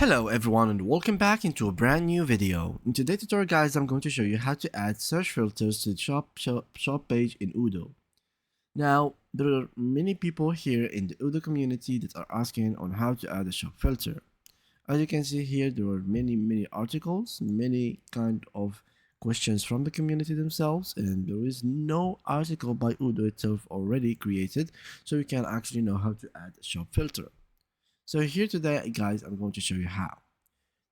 Hello everyone and welcome back into a brand new video. In today's tutorial guys, I'm going to show you how to add search filters to the shop page in Odoo. Now, there are many people here in the Odoo community that are asking on how to add a shop filter. As you can see here, there are many articles, many kind of questions from the community themselves, and there is no article by Odoo itself already created, so you can actually know how to add a shop filter. So here today guys, I'm going to show you how.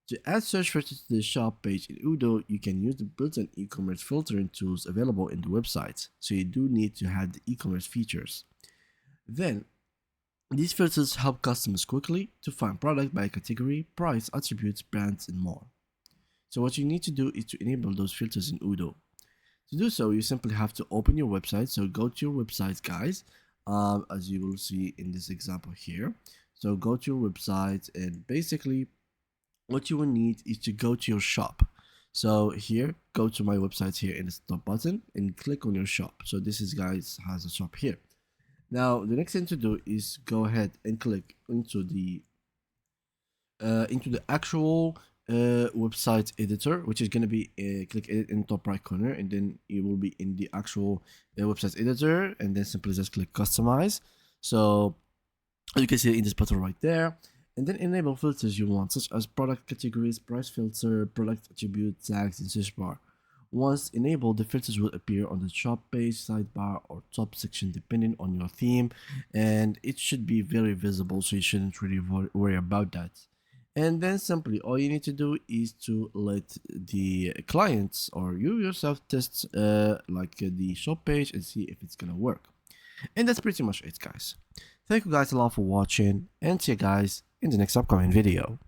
To add search filters to the shop page in Odoo, you can use the built-in e-commerce filtering tools available in the website. So you do need to have the e-commerce features. Then, these filters help customers quickly to find product by category, price, attributes, brands, and more. So what you need to do is to enable those filters in Odoo. To do so, you simply have to open your website. So go to your website guys, as you will see in this example here. So go to your website, and basically what you will need is to go to your shop. So here, go to my website here in the top button and click on your shop. So this is guys has a shop here. Now the next thing to do is go ahead and click into the actual website editor, which is going to be click edit in the top right corner, and then it will be in the actual website editor, and then simply just click customize. So as you can see in this button right there, and then enable filters you want, such as product categories, price filter, product attribute, tags, and search bar. Once enabled, the filters will appear on the shop page, sidebar, or top section depending on your theme, and it should be very visible, so you shouldn't really worry about that. And then simply all you need to do is to let the clients or you yourself test the shop page and see if it's gonna work. And that's pretty much it guys. Thank you guys a lot for watching, and see you guys in the next upcoming video.